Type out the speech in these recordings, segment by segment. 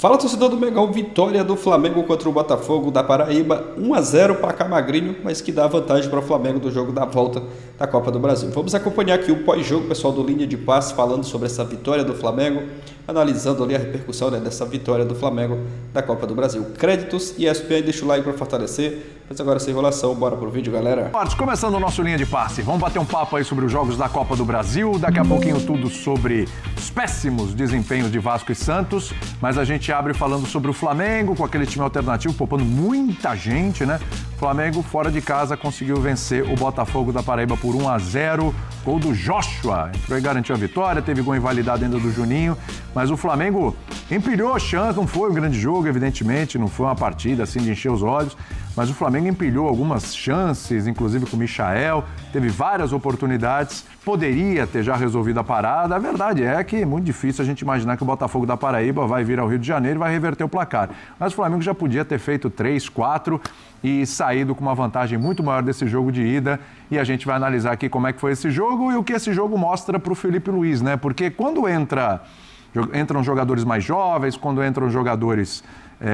Fala, torcedor do Mengão, vitória do Flamengo contra o Botafogo da Paraíba, 1-0 para Camagrinho, mas que dá vantagem para o Flamengo do jogo da volta da Copa do Brasil. Vamos acompanhar aqui o pós-jogo, pessoal do Linha de Passe, falando sobre essa vitória do Flamengo, analisando ali a repercussão dessa vitória do Flamengo da Copa do Brasil. Créditos e ESPN, deixa o like para fortalecer. Mas agora sem enrolação, bora pro vídeo, galera. Começando o nosso Linha de Passe, vamos bater um papo aí sobre os jogos da Copa do Brasil, daqui a pouquinho tudo sobre os péssimos desempenhos de Vasco e Santos, mas a gente abre falando sobre o Flamengo, com aquele time alternativo, poupando muita gente, né? O Flamengo, fora de casa, conseguiu vencer o Botafogo da Paraíba por 1-0, gol do Joshua, entrou e garantiu a vitória, teve gol invalidado ainda do Juninho, mas o Flamengo empilhou a chance, não foi um grande jogo, evidentemente, não foi uma partida assim de encher os olhos, mas o Flamengo empilhou algumas chances, inclusive com o Michael, teve várias oportunidades, poderia ter já resolvido a parada. A verdade é que é muito difícil a gente imaginar que o Botafogo da Paraíba vai vir ao Rio de Janeiro e vai reverter o placar. Mas o Flamengo já podia ter feito 3, 4 e saído com uma vantagem muito maior desse jogo de ida. E a gente vai analisar aqui como é que foi esse jogo e o que esse jogo mostra para o Felipe Luiz, né? Porque quando entram jogadores mais jovens, quando entram jogadores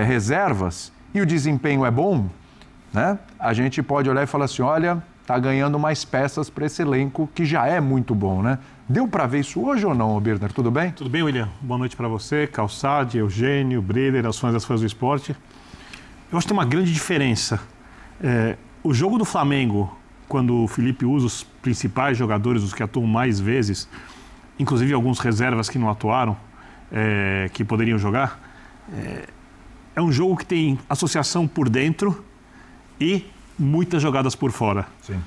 reservas e o desempenho é bom, né? A gente pode olhar e falar assim, olha, tá ganhando mais peças para esse elenco que já é muito bom, né? Deu para ver isso hoje ou não, Birner? Tudo bem? Tudo bem, William. Boa noite para você, Calçade, Eugênio, Breler, aos fãs das fãs do esporte. Eu acho que tem uma grande diferença. O jogo do Flamengo, quando o Felipe usa os principais jogadores, os que atuam mais vezes, inclusive alguns reservas que não atuaram, que poderiam jogar, é um jogo que tem associação por dentro e muitas jogadas por fora. Sim.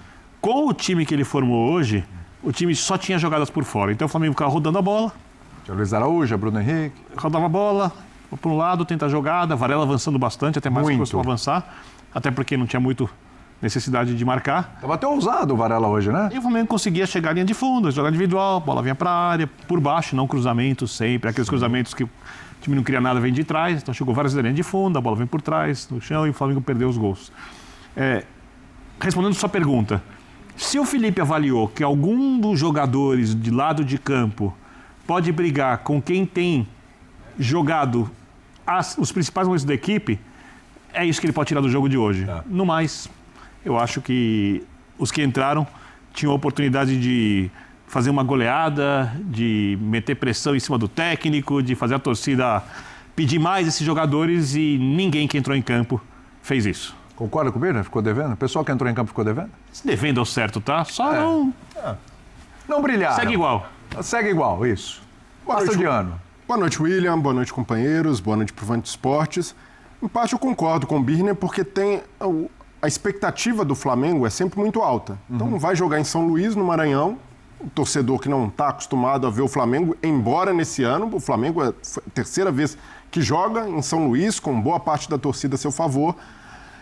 Com o time que ele formou hoje, o time só tinha jogadas por fora. Então o Flamengo ficava rodando a bola. Tinha o Luiz Araújo, Bruno Henrique. Rodava a bola, para um lado, tenta a jogada, Varela avançando bastante, até mais que costuma avançar. Até porque não tinha muito necessidade de marcar. Estava até ousado o Varela hoje, né? E o Flamengo conseguia chegar à linha de fundo, jogar individual, a bola vinha para a área, por baixo, não cruzamentos sempre. Aqueles cruzamentos que o time não cria nada, vem de trás. Então chegou várias da linha de fundo, a bola vem por trás, no chão, e o Flamengo perdeu os gols. Respondendo sua pergunta, se o Felipe avaliou que algum dos jogadores de lado de campo pode brigar com quem tem jogado os principais momentos da equipe, é isso que ele pode tirar do jogo de hoje. No mais, eu acho que os que entraram tinham a oportunidade de fazer uma goleada, de meter pressão em cima do técnico, de fazer a torcida pedir mais esses jogadores e ninguém que entrou em campo fez isso. Concorda com o Birner? Ficou devendo? O pessoal que entrou em campo ficou devendo? Devendo ao certo, tá? Só não brilharam. Segue igual. Segue igual, isso. Passa de ano. Boa noite, William. Boa noite, companheiros. Boa noite pro Fã de Esportes. Em parte eu concordo com o Birner, porque a expectativa do Flamengo é sempre muito alta. Então vai jogar em São Luís, no Maranhão, o torcedor que não está acostumado a ver o Flamengo, embora nesse ano o Flamengo é a terceira vez que joga em São Luís, com boa parte da torcida a seu favor,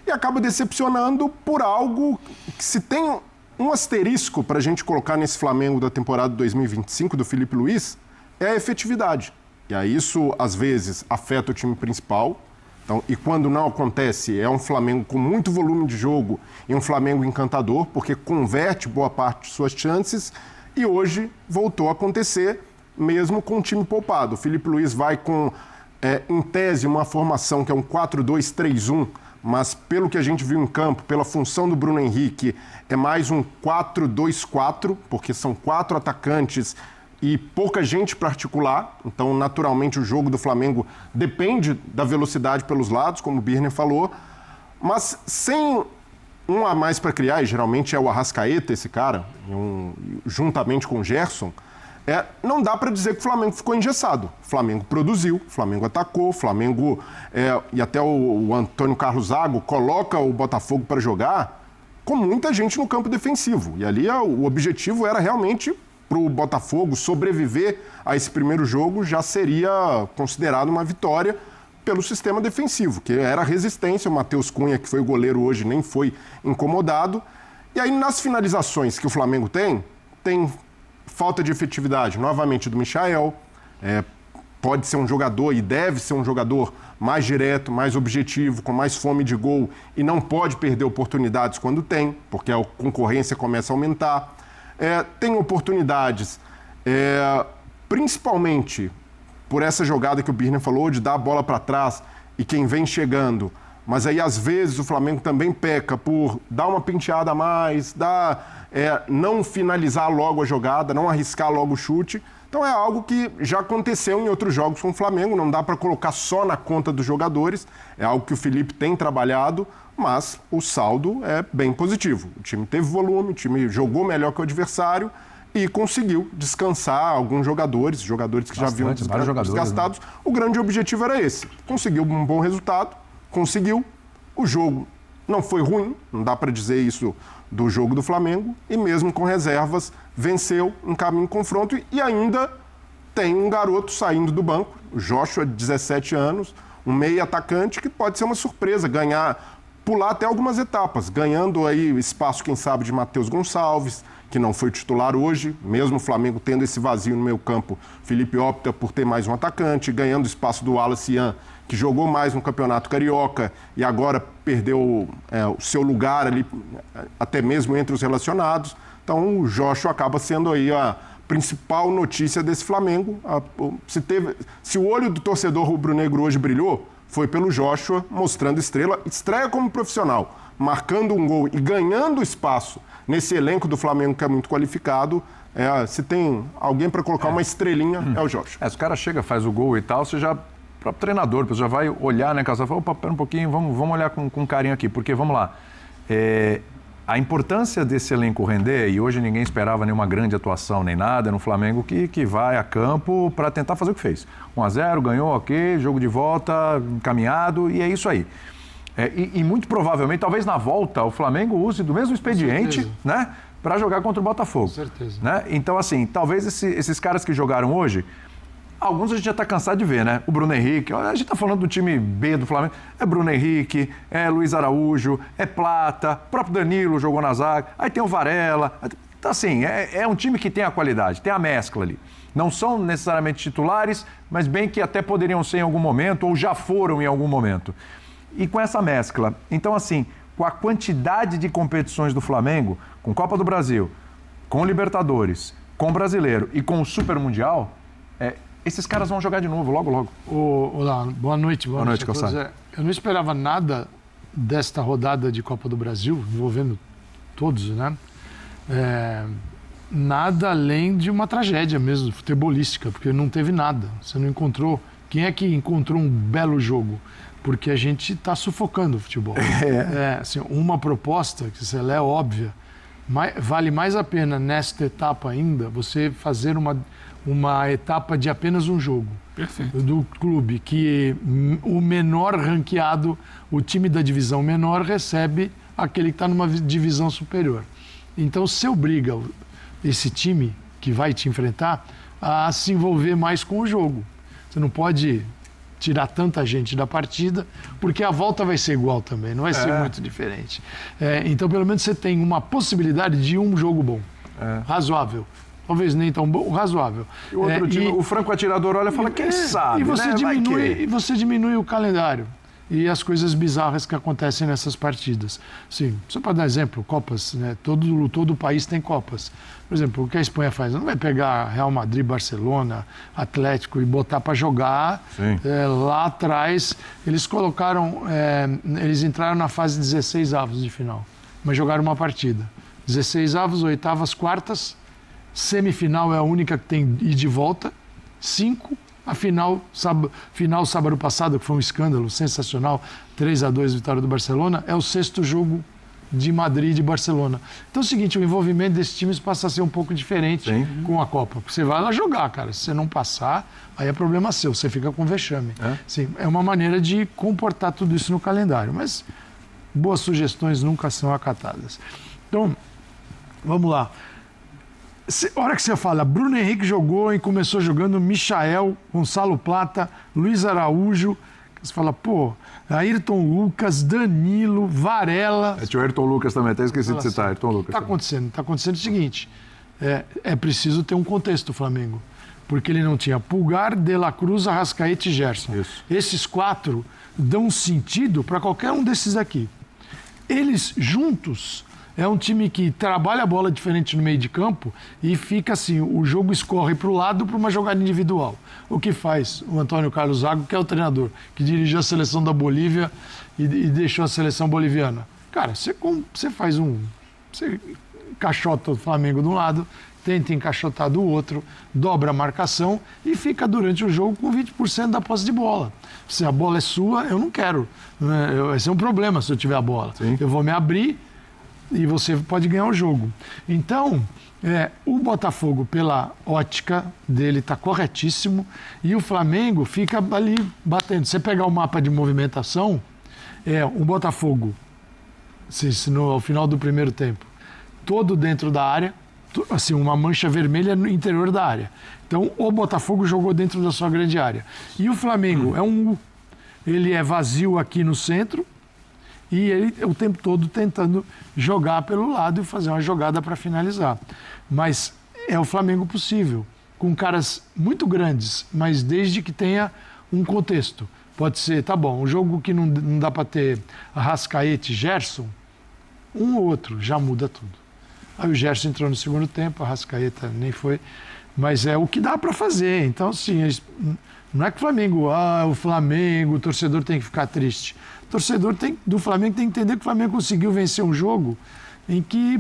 e acaba decepcionando por algo que, se tem um asterisco para a gente colocar nesse Flamengo da temporada 2025 do Felipe Luiz, é a efetividade. E aí isso, às vezes, afeta o time principal. Então, e quando não acontece, é um Flamengo com muito volume de jogo e um Flamengo encantador, porque converte boa parte de suas chances. E hoje voltou a acontecer, mesmo com o time poupado. O Felipe Luiz vai com, em tese, uma formação que é um 4-2-3-1, mas pelo que a gente viu em campo, pela função do Bruno Henrique, é mais um 4-2-4, porque são 4 atacantes e pouca gente para articular. Então, naturalmente, o jogo do Flamengo depende da velocidade pelos lados, como o Birner falou, mas sem um a mais para criar, e geralmente é o Arrascaeta esse cara, juntamente com o Gerson, não dá para dizer que o Flamengo ficou engessado. O Flamengo produziu, o Flamengo atacou, o Flamengo, e até o Antônio Carlos Zago coloca o Botafogo para jogar com muita gente no campo defensivo. E ali o objetivo era realmente, para o Botafogo sobreviver a esse primeiro jogo, já seria considerado uma vitória pelo sistema defensivo, que era a resistência. O Matheus Cunha, que foi o goleiro hoje, nem foi incomodado. E aí, nas finalizações que o Flamengo tem falta de efetividade, novamente, do Michael. Pode ser um jogador e deve ser um jogador mais direto, mais objetivo, com mais fome de gol, e não pode perder oportunidades quando tem, porque a concorrência começa a aumentar. Tem oportunidades, principalmente por essa jogada que o Birner falou, de dar a bola para trás e quem vem chegando. Mas aí, às vezes, o Flamengo também peca por dar uma penteada a mais, não finalizar logo a jogada, não arriscar logo o chute. Então é algo que já aconteceu em outros jogos com o Flamengo, não dá para colocar só na conta dos jogadores, é algo que o Felipe tem trabalhado, mas o saldo é bem positivo. O time teve volume, o time jogou melhor que o adversário e conseguiu descansar alguns jogadores que já haviam desgastados. Né? O grande objetivo era esse, conseguiu um bom resultado, conseguiu, o jogo não foi ruim, não dá para dizer isso do jogo do Flamengo, e mesmo com reservas, venceu um caminho de confronto e ainda tem um garoto saindo do banco, o Joshua, de 17 anos, um meio atacante que pode ser uma surpresa, pular até algumas etapas, ganhando aí espaço, quem sabe, de Matheus Gonçalves, que não foi titular hoje, mesmo o Flamengo tendo esse vazio no meio campo, Felipe opta por ter mais um atacante, ganhando espaço do Wallace Ian, que jogou mais no Campeonato Carioca e agora perdeu o seu lugar ali, até mesmo entre os relacionados. Então o Joshua acaba sendo aí a principal notícia desse Flamengo. Se o olho do torcedor rubro-negro hoje brilhou, foi pelo Joshua, mostrando estreia como profissional, marcando um gol e ganhando espaço nesse elenco do Flamengo que é muito qualificado. Se tem alguém para colocar uma estrelinha, é o Joshua. Se o cara chega, faz o gol e tal, você já... O próprio treinador, você já vai olhar, né, Casal? Opa, pera um pouquinho, vamos olhar com carinho aqui, porque, vamos lá, a importância desse elenco render, e hoje ninguém esperava nenhuma grande atuação nem nada, no Flamengo que vai a campo para tentar fazer o que fez. 1-0, ganhou, ok, jogo de volta, encaminhado, e é isso aí. E muito provavelmente, talvez na volta, o Flamengo use do mesmo expediente, né, para jogar contra o Botafogo. Com certeza. Né? Então, assim, talvez esses caras que jogaram hoje, alguns a gente já está cansado de ver, né? O Bruno Henrique, a gente está falando do time B do Flamengo, é Bruno Henrique, é Luiz Araújo, é Plata, o próprio Danilo jogou na zaga, aí tem o Varela. Então, assim, é um time que tem a qualidade, tem a mescla ali. Não são necessariamente titulares, mas bem que até poderiam ser em algum momento, ou já foram em algum momento. E com essa mescla, então, assim, com a quantidade de competições do Flamengo, com Copa do Brasil, com Libertadores, com Brasileiro e com o Super Mundial, esses caras vão jogar de novo, logo, logo. Olá, boa noite. Boa noite, Calçado. Eu não esperava nada desta rodada de Copa do Brasil, envolvendo todos, né? Nada além de uma tragédia mesmo, futebolística, porque não teve nada. Você não encontrou... Quem é que encontrou um belo jogo? Porque a gente está sufocando o futebol. Assim, uma proposta, que se ela é óbvia, vale mais a pena nesta etapa ainda você fazer uma etapa de apenas um jogo. Perfeito. Do clube, que o menor ranqueado, o time da divisão menor recebe aquele que está numa divisão superior. Então, você obriga esse time que vai te enfrentar a se envolver mais com o jogo. Você não pode tirar tanta gente da partida, porque a volta vai ser igual também, não vai ser muito diferente. Então, pelo menos você tem uma possibilidade de um jogo bom, razoável. Talvez nem tão bom, razoável. E o outro time, o franco atirador olha e fala, quem sabe, e você né? E você diminui o calendário e as coisas bizarras que acontecem nessas partidas. Sim, só para dar exemplo, Copas, né? Todo o país tem Copas. Por exemplo, o que a Espanha faz? Não vai pegar Real Madrid, Barcelona, Atlético e botar para jogar lá atrás. Eles colocaram, eles entraram na fase 16 avos de final, mas jogaram uma partida. 16 avos, oitavas, quartas. Semifinal é a única que tem ida e de volta, 5. A final sábado passado, que foi um escândalo sensacional, 3-2 vitória do Barcelona, é o 6º jogo de Madrid e de Barcelona. Então é o seguinte, o envolvimento desses times passa a ser um pouco diferente com a Copa. Porque você vai lá jogar, cara. Se você não passar, aí é problema seu, você fica com vexame. Sim, é uma maneira de comportar tudo isso no calendário. Mas boas sugestões nunca são acatadas. Então, vamos lá. A hora que você fala, Bruno Henrique jogou e começou jogando Michael, Gonçalo Plata, Luiz Araújo. Você fala, Ayrton Lucas, Danilo, Varela. Tinha o Ayrton Lucas também, até esqueci de citar. Ayrton Lucas. Está acontecendo o seguinte, é preciso ter um contexto do Flamengo. Porque ele não tinha Pulgar, De La Cruz, Arrascaeta e Gerson. Isso. Esses 4 dão sentido para qualquer um desses aqui. Eles juntos É um time que trabalha a bola diferente no meio de campo e fica assim, o jogo escorre para o lado para uma jogada individual. O que faz o Antônio Carlos Zago, que é o treinador, que dirigiu a seleção da Bolívia e deixou a seleção boliviana. Cara, você faz você encaixota o Flamengo de um lado, tenta encaixotar do outro, dobra a marcação e fica durante o jogo com 20% da posse de bola. Se a bola é sua, eu não quero. Vai ser um problema se eu tiver a bola. Sim. Eu vou me abrir e você pode ganhar o jogo. Então, o Botafogo, pela ótica dele, está corretíssimo e o Flamengo fica ali batendo. Você pegar o mapa de movimentação, o Botafogo, ao final do primeiro tempo, todo dentro da área, assim, uma mancha vermelha no interior da área. Então, o Botafogo jogou dentro da sua grande área. E o Flamengo é um U. Ele é vazio aqui no centro e ele o tempo todo tentando jogar pelo lado e fazer uma jogada para finalizar. Mas é o Flamengo possível, com caras muito grandes, mas desde que tenha um contexto. Pode ser, tá bom, um jogo que não dá para ter Arrascaeta e Gerson, um ou outro já muda tudo. Aí o Gerson entrou no segundo tempo, a Arrascaeta nem foi, mas é o que dá para fazer. Então, assim, não é que o Flamengo, o torcedor tem que ficar triste. O torcedor do Flamengo tem que entender que o Flamengo conseguiu vencer um jogo em que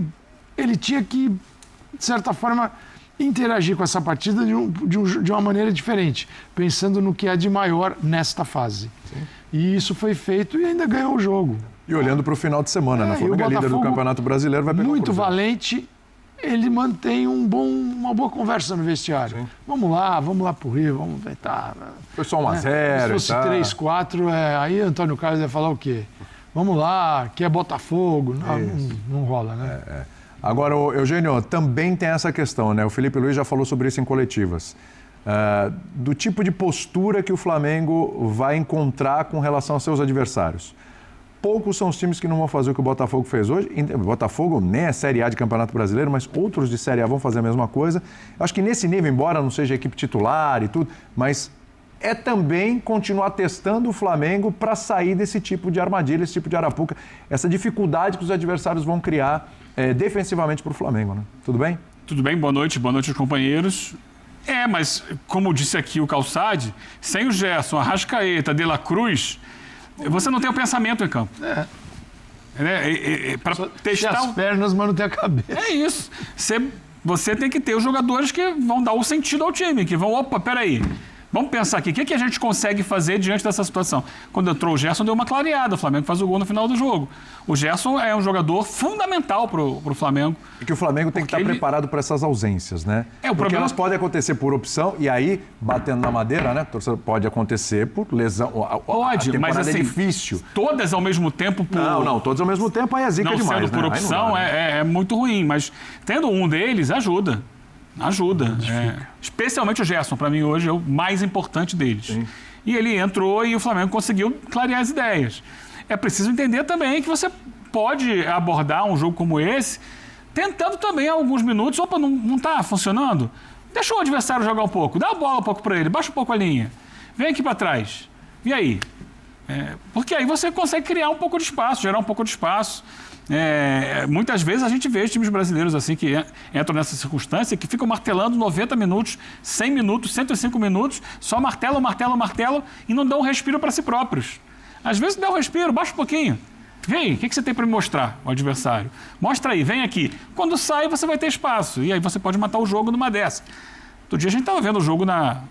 ele tinha que, de certa forma, interagir com essa partida de uma maneira diferente, pensando no que há de maior nesta fase. Sim. E isso foi feito e ainda ganhou o jogo. E olhando para o final de semana, né? O Flamengo é líder do Campeonato Brasileiro, vai pegar muito valente, ele mantém uma boa conversa no vestiário. Sim. Vamos lá pro Rio, vamos tentar. Foi só 1-0. Se fosse 3-4, aí Antônio Carlos ia falar o quê? Vamos lá, que é Botafogo. Não rola, né? Agora, Eugênio, também tem essa questão, né? O Felipe Luiz já falou sobre isso em coletivas. Do tipo de postura que o Flamengo vai encontrar com relação aos seus adversários. Poucos são os times que não vão fazer o que o Botafogo fez hoje. O Botafogo nem é Série A de Campeonato Brasileiro, mas outros de Série A vão fazer a mesma coisa. Eu acho que nesse nível, embora não seja equipe titular e tudo, mas é também continuar testando o Flamengo para sair desse tipo de armadilha, esse tipo de arapuca, essa dificuldade que os adversários vão criar defensivamente para o Flamengo, né? Tudo bem? Tudo bem, boa noite aos companheiros. Mas como disse aqui o Calçade, sem o Gerson, Arrascaeta, De La Cruz, você não tem o pensamento em campo. Para testar as pernas, mas não tem a cabeça. É isso. Você tem que ter os jogadores que vão dar o sentido ao time, que vão, peraí, vamos pensar aqui, o que a gente consegue fazer diante dessa situação? Quando entrou o Gerson, deu uma clareada, o Flamengo faz o gol no final do jogo. O Gerson é um jogador fundamental para o Flamengo. E que o Flamengo tem que estar preparado para essas ausências, né? Porque elas podem acontecer por opção, e aí, batendo na madeira, né? Pode acontecer por lesão. Pode, mas assim, é difícil. Todas ao mesmo tempo por... Não, todas ao mesmo tempo aí é zica demais, não sendo por opção, é muito ruim, mas tendo um deles, ajuda. Especialmente o Gerson, para mim hoje é o mais importante deles. Sim. E ele entrou e o Flamengo conseguiu clarear as ideias. É preciso entender também que você pode abordar um jogo como esse tentando também alguns minutos. Não está funcionando? Deixa o adversário jogar um pouco, dá a bola um pouco para ele, baixa um pouco a linha, vem aqui para trás. E aí? Porque aí você consegue criar um pouco de espaço, gerar um pouco de espaço. Muitas vezes a gente vê times brasileiros assim que entram nessa circunstância, que ficam martelando 90 minutos, 100 minutos, 105 minutos, só martelam e não dão um respiro para si próprios. Às vezes dá um respiro, baixa um pouquinho. Vem, o que você tem para me mostrar, o adversário? Mostra aí, vem aqui. Quando sai, você vai ter espaço. E aí você pode matar o jogo numa dessa. Outro dia a gente estava vendo o jogo na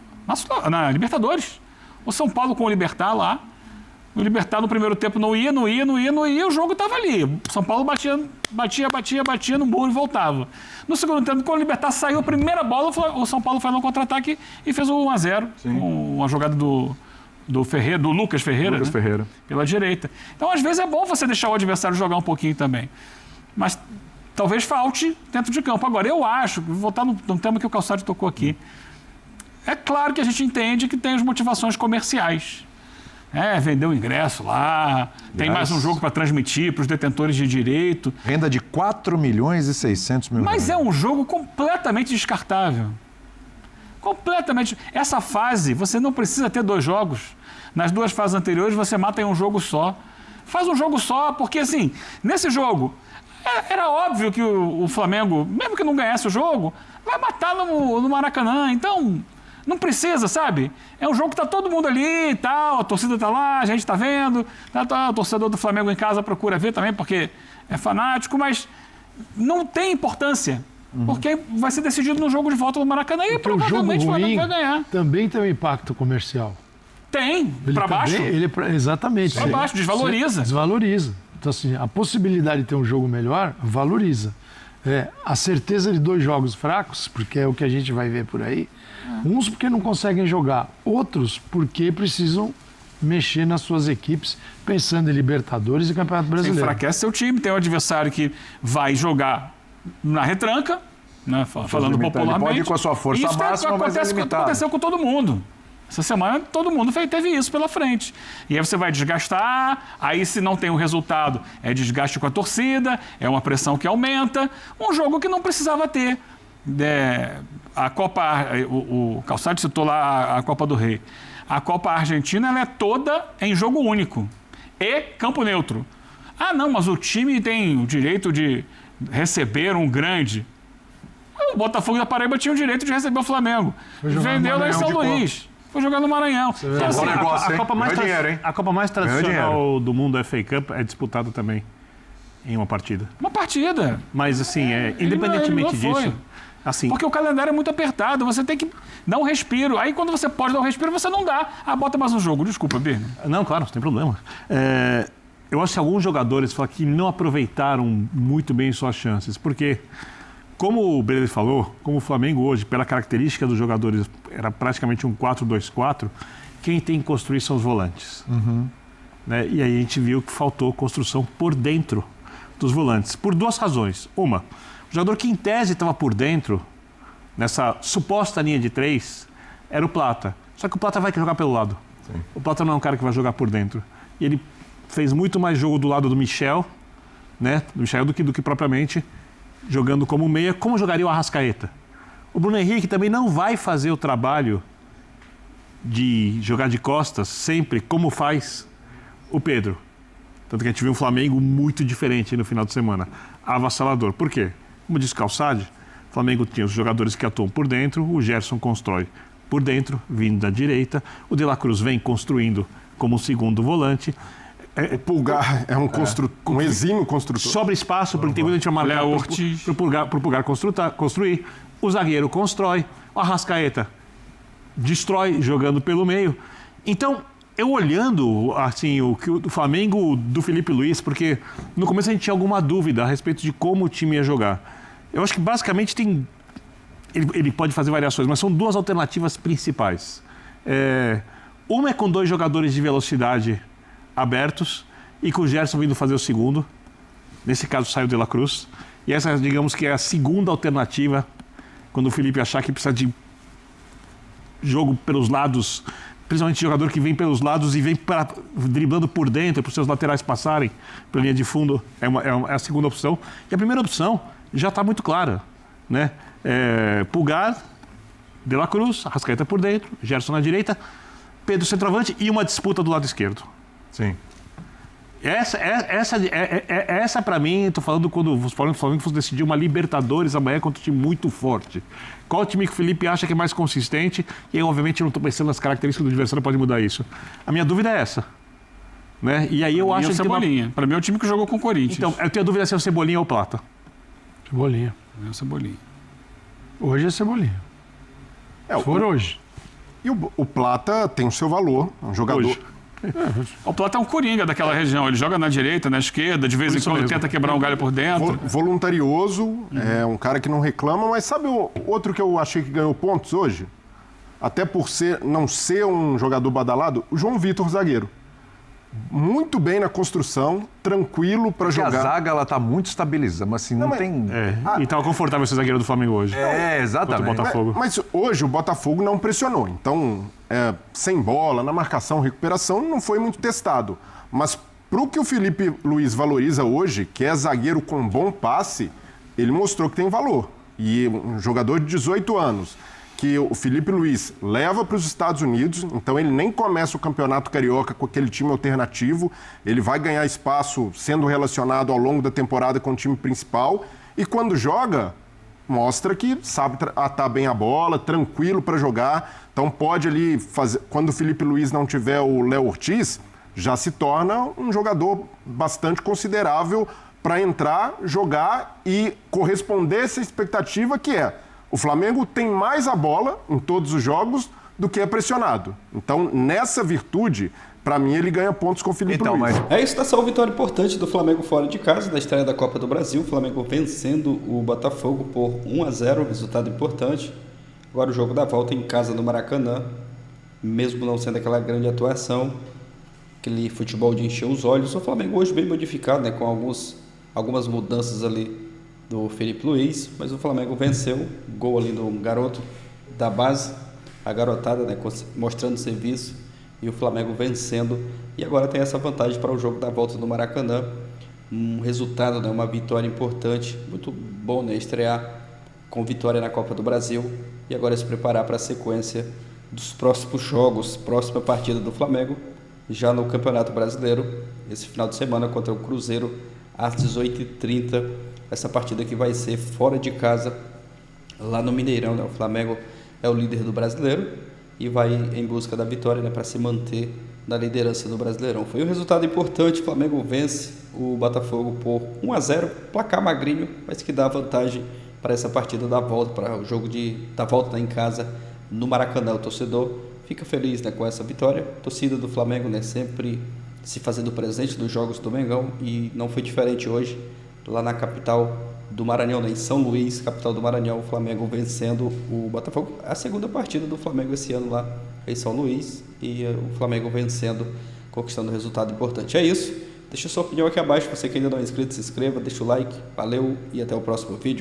Libertadores. O São Paulo com o Libertad lá. O Libertad no primeiro tempo não ia, o jogo estava ali. O São Paulo batia no muro e voltava. No segundo tempo, quando o Libertad saiu a primeira bola, o São Paulo foi no contra-ataque e fez o 1-0. Com uma jogada do Lucas Ferreira, Lucas Ferreira, pela direita. Então, às vezes, é bom você deixar o adversário jogar um pouquinho também. Mas talvez falte dentro de campo. Agora, eu acho, vou voltar no tema que o Calçado tocou aqui, é claro que a gente entende que tem as motivações comerciais. Vender o ingresso lá, tem mais um jogo para transmitir para os detentores de direito. Renda de 4.600.000. Mas é um jogo completamente descartável. Completamente. Essa fase, você não precisa ter 2 jogos. Nas 2 fases anteriores, você mata em um jogo só. Faz um jogo só, porque assim, nesse jogo, Era óbvio que o Flamengo, mesmo que não ganhasse o jogo, vai matar no Maracanã. Então, não precisa, sabe? É um jogo que tá todo mundo ali e tal, a torcida tá lá, a gente tá vendo, o torcedor do Flamengo em casa procura ver também, porque é fanático, mas não tem importância. Porque vai ser decidido no jogo de volta no Maracanã e provavelmente o Flamengo vai ganhar. Também tem um impacto comercial. Tem, para baixo. Exatamente. Para baixo, desvaloriza. Desvaloriza. Então, assim, a possibilidade de ter um jogo melhor valoriza. A certeza de 2 jogos fracos, porque é o que a gente vai ver por aí, uns porque não conseguem jogar, outros porque precisam mexer nas suas equipes, pensando em Libertadores e Campeonato Brasileiro. Você enfraquece seu time, tem um adversário que vai jogar na retranca, né, falando popularmente. Ele pode ir com a sua força máxima, mas é limitado. Aconteceu com todo mundo. Essa semana todo mundo teve isso pela frente. E aí você vai desgastar, aí se não tem um resultado, é desgaste com a torcida, é uma pressão que aumenta. Um jogo que não precisava ter. A Copa, o Calçado citou lá a Copa do Rei. A Copa Argentina ela é toda em jogo único e campo neutro. Ah, não, mas o time tem o direito de receber um grande. O Botafogo da Paraíba tinha o direito de receber o Flamengo. Vendeu lá em São Luís. Foi jogar no Maranhão. A Copa mais tradicional do mundo, a FA Cup, é disputada também em uma partida. Uma partida. Mas, assim, independentemente disso... Assim, porque o calendário é muito apertado, você tem que dar um respiro. Aí, quando você pode dar um respiro, você não dá. Bota mais um jogo. Desculpa, Birne. Não, claro, não tem problema. Eu acho que alguns jogadores falam que não aproveitaram muito bem suas chances, porque... Como o Brede falou, como o Flamengo hoje, pela característica dos jogadores, era praticamente um 4-2-4, quem tem que construir são os volantes. Né? E aí a gente viu que faltou construção por dentro dos volantes, por 2 razões. Uma, o jogador que em tese estava por dentro, nessa suposta linha de 3, era o Plata. Só que o Plata vai jogar pelo lado. Sim. O Plata não é um cara que vai jogar por dentro. E ele fez muito mais jogo do lado do Michel, né? Do Michel do que propriamente... jogando como meia, como jogaria o Arrascaeta. O Bruno Henrique também não vai fazer o trabalho de jogar de costas sempre como faz o Pedro. Tanto que a gente viu um Flamengo muito diferente no final de semana. Avassalador. Por quê? Como disse Calçade, o Flamengo tinha os jogadores que atuam por dentro, o Gerson constrói por dentro, vindo da direita, o De La Cruz vem construindo como segundo volante. O Pulgar é um exímio construtor. Sobra espaço, porque tem muita gente a marcar para o Pulgar construir. O zagueiro constrói. O Arrascaeta destrói jogando pelo meio. Então, eu olhando assim, o Flamengo do Felipe Luiz, porque no começo a gente tinha alguma dúvida a respeito de como o time ia jogar. Eu acho que basicamente tem... Ele pode fazer variações, mas são 2 alternativas principais. Uma é com 2 jogadores de velocidade abertos e com o Gerson vindo fazer o segundo. Nesse caso saiu o De La Cruz. E essa, digamos que é a segunda alternativa, quando o Felipe achar que precisa de jogo pelos lados, principalmente jogador que vem pelos lados e vem driblando por dentro, para os seus laterais passarem pela linha de fundo, é a segunda opção. E a primeira opção já está muito clara, né? Pulgar, De La Cruz, Arrascaeta por dentro, Gerson na direita, Pedro centroavante e uma disputa do lado esquerdo. Sim. Essa para mim, estou falando quando o Flamengo fosse decidir uma Libertadores amanhã contra um time muito forte. Qual time que o Felipe acha que é mais consistente? E aí, obviamente, eu não estou pensando nas características do adversário, pode mudar isso. A minha dúvida é essa. Né? E aí eu acho que Cebolinha. Para mim é o time que jogou com o Corinthians. Então, eu tenho a dúvida se é o Cebolinha ou o Plata. Cebolinha. É o Cebolinha. Hoje é Cebolinha. Hoje. E o Plata tem o seu valor, é um jogador... Hoje. O Plata é um coringa daquela região. Ele joga na direita, na esquerda, de vez em quando tenta quebrar um galho por dentro. Voluntarioso, é um cara que não reclama, mas sabe o outro que eu achei que ganhou pontos hoje? Até por não ser um jogador badalado, o João Vitor, zagueiro. Muito bem na construção, tranquilo para jogar. A zaga ela tá muito estabilizada, mas assim, não tem... E estava confortável ser zagueiro do Flamengo hoje. Exatamente. O Botafogo. Mas hoje o Botafogo não pressionou. Então, sem bola, na marcação, recuperação, não foi muito testado. Mas pro que o Felipe Luiz valoriza hoje, que é zagueiro com bom passe, ele mostrou que tem valor. E um jogador de 18 anos, que o Felipe Luiz leva para os Estados Unidos, então ele nem começa o Campeonato Carioca com aquele time alternativo, ele vai ganhar espaço sendo relacionado ao longo da temporada com o time principal, e quando joga, mostra que sabe atar bem a bola, tranquilo para jogar, então pode ali fazer, quando o Felipe Luiz não tiver o Léo Ortiz, já se torna um jogador bastante considerável para entrar, jogar e corresponder a essa expectativa que é: o Flamengo tem mais a bola em todos os jogos do que é pressionado. Então, nessa virtude, para mim, ele ganha pontos com o Felipe Luiz. É isso, tá, uma vitória importante do Flamengo fora de casa, na estreia da Copa do Brasil. O Flamengo vencendo o Botafogo por 1-0, resultado importante. Agora o jogo da volta em casa no Maracanã, mesmo não sendo aquela grande atuação, aquele futebol de encher os olhos. O Flamengo hoje bem modificado, né, com algumas mudanças ali do Felipe Luiz, mas o Flamengo venceu, gol ali do garoto da base, a garotada, né, mostrando serviço, e o Flamengo vencendo, e agora tem essa vantagem para o jogo da volta no Maracanã, um resultado, né, uma vitória importante, muito bom, né, estrear com vitória na Copa do Brasil, e agora se preparar para a sequência dos próximos jogos, próxima partida do Flamengo, já no Campeonato Brasileiro, esse final de semana contra o Cruzeiro, às 18h30, essa partida que vai ser fora de casa, lá no Mineirão, né? O Flamengo é o líder do Brasileiro e vai em busca da vitória, né, para se manter na liderança do Brasileirão. Foi um resultado importante, o Flamengo vence o Botafogo por 1-0, placar magrinho, mas que dá vantagem para essa partida da volta, para o jogo da volta, né, em casa no Maracanã. O torcedor fica feliz, né, com essa vitória. A torcida do Flamengo, né, sempre se fazendo presente nos jogos do Mengão, e não foi diferente hoje, lá na capital do Maranhão, né, em São Luís, capital do Maranhão, o Flamengo vencendo o Botafogo. A segunda partida do Flamengo esse ano lá em São Luís, e o Flamengo vencendo, conquistando um resultado importante. É isso, deixa sua opinião aqui abaixo, você que ainda não é inscrito, se inscreva, deixa o like, valeu e até o próximo vídeo.